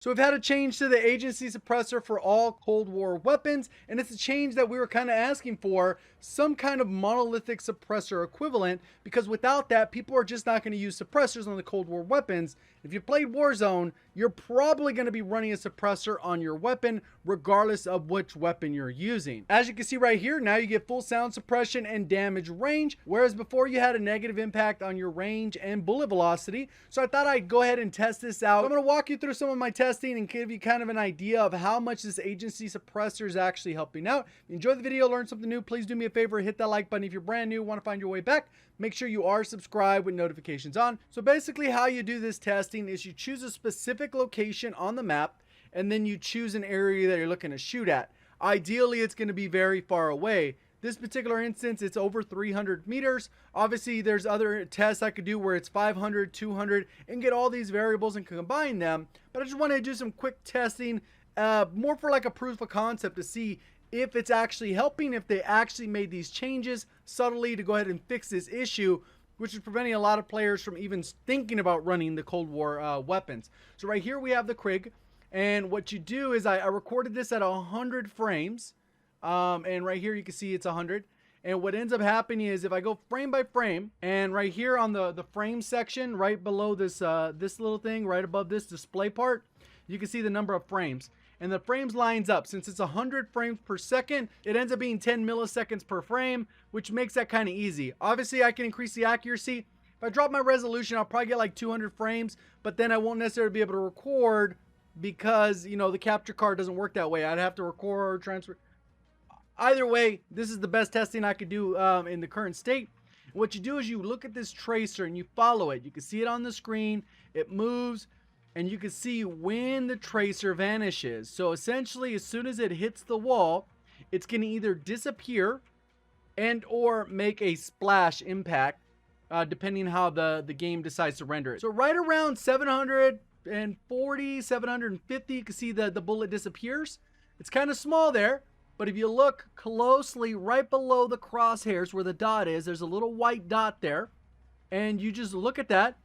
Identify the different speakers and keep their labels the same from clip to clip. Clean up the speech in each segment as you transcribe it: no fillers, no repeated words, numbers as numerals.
Speaker 1: So we've had a change to the agency suppressor for all Cold War weapons, and it's a change that we were kind of asking for, some kind of monolithic suppressor equivalent, because without that, people are just not going to use suppressors on the Cold War weapons. If you played Warzone, you're probably going to be running a suppressor on your weapon, regardless of which weapon you're using. As you can see right here, now you get full sound suppression and damage range, whereas before you had a negative impact on your range and bullet velocity. So I thought I'd go ahead and test this out. So I'm going to walk you through some of my testing and give you kind of an idea of how much this agency suppressor is actually helping out. If you enjoyed the video, learned something new, please do me a favor, hit that like button. If you're brand new, want to find your way back, make sure you are subscribed with notifications on. So basically how you do this testing is you choose a specific location on the map, and then you choose an area that you're looking to shoot at. Ideally, it's going to be very far away. This particular instance, it's over 300 meters. Obviously, there's other tests I could do where it's 500, 200, and get all these variables and combine them. But I just want to do some quick testing, more for like a proof of concept to see if it's actually helping, if they actually made these changes subtly to go ahead and fix this issue, which is preventing a lot of players from even thinking about running the Cold War weapons. So right here we have the Krig, and what you do is I recorded this at 100 frames, and right here you can see it's 100. And what ends up happening is if I go frame by frame, and right here on the frame section, right below this this little thing, right above this display part, you can see the number of frames. And the frames lines up. Since it's 100 frames per second, it ends up being 10 milliseconds per frame, which makes that kind of easy. Obviously, I can increase the accuracy. If I drop my resolution, I'll probably get like 200 frames, but then I won't necessarily be able to record because, you know, the capture card doesn't work that way. I'd have to record, transfer. Either way, this is the best testing I could do in the current state. What you do is you look at this tracer and you follow it. You can see it on the screen. It moves. And you can see when the tracer vanishes. So essentially, as soon as it hits the wall, it's going to either disappear and or make a splash impact, depending how the game decides to render it. So right around 740, 750, you can see the bullet disappears. It's kind of small there, but if you look closely right below the crosshairs where the dot is, there's a little white dot there. And you just look at that.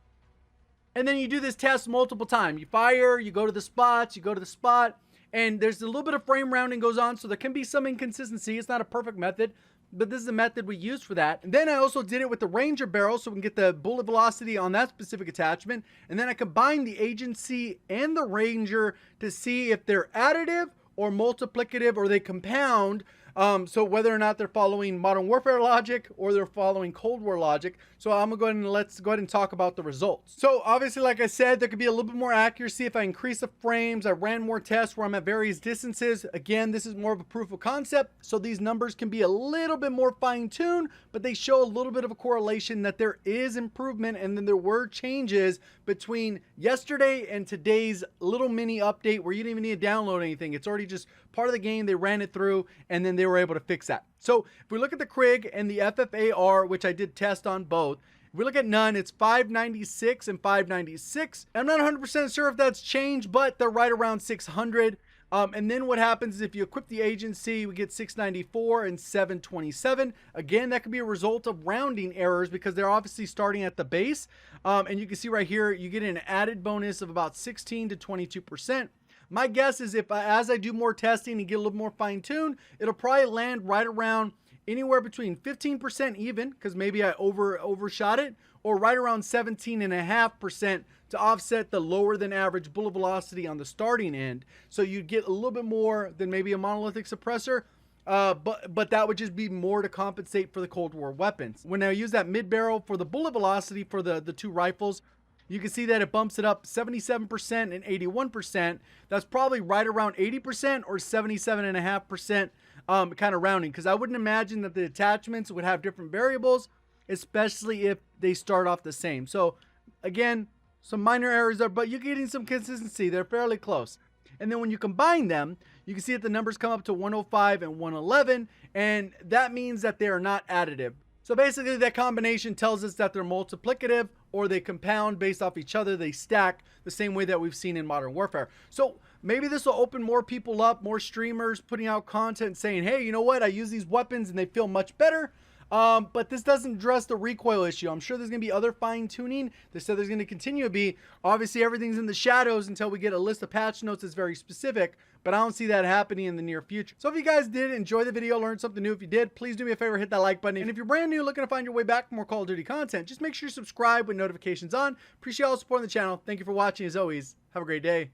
Speaker 1: And then you do this test multiple times. You fire, you go to the spots, you go to the spot, and there's a little bit of frame rounding goes on, so there can be some inconsistency. It's not a perfect method, but this is the method we use for that. And then I also did it with the Ranger barrel, so we can get the bullet velocity on that specific attachment. And then I combined the Agency and the Ranger to see if they're additive or multiplicative, or they compound. So whether or not they're following Modern Warfare logic or they're following Cold War logic. So I'm gonna go ahead and let's go ahead and talk about the results. So obviously, like I said, there could be a little bit more accuracy if I increase the frames. I ran more tests where I'm at various distances. Again, this is more of a proof of concept, so these numbers can be a little bit more fine-tuned, but they show a little bit of a correlation that there is improvement, and then there were changes between yesterday and today's little mini update where you didn't even need to download anything. It's already just part of the game. They ran it through, and then they were able to fix that. So if we look at the Krig and the FFAR, which I did test on both, if we look at none, it's 596 and 596. I'm not 100% sure if that's changed, but they're right around 600. And then what happens is if you equip the Agency, we get 694 and 727. Again, that could be a result of rounding errors because they're obviously starting at the base. And you can see right here, you get an added bonus of about 16 to 22%. My guess is if as I do more testing and get a little more fine-tuned, it'll probably land right around anywhere between 15% even, because maybe I overshot it, or right around 17.5% to offset the lower than average bullet velocity on the starting end. So you get a little bit more than maybe a monolithic suppressor, but that would just be more to compensate for the Cold War weapons. When I use that mid-barrel for the bullet velocity for the two rifles, you can see that it bumps it up 77% and 81%. That's probably right around 80% or 77.5%, kind of rounding, because I wouldn't imagine that the attachments would have different variables, especially if they start off the same. So again, some minor errors there, but you're getting some consistency. They're fairly close. And then when you combine them, you can see that the numbers come up to 105 and 111, and that means that they are not additive. So basically that combination tells us that they're multiplicative, or they compound based off each other. They stack the same way that we've seen in Modern Warfare. So maybe this will open more people up, more streamers putting out content saying, hey, you know what? I use these weapons and they feel much better. But this doesn't address the recoil issue. I'm sure there's going to be other fine tuning. They said there's going to continue to be. Obviously, everything's in the shadows until we get a list of patch notes that's very specific, but I don't see that happening in the near future. So if you guys did enjoy the video, learn something new, if you did, please do me a favor, hit that like button. And if you're brand new, looking to find your way back for more Call of Duty content, just make sure you subscribe with notifications on. Appreciate all the support on the channel. Thank you for watching. As always, have a great day.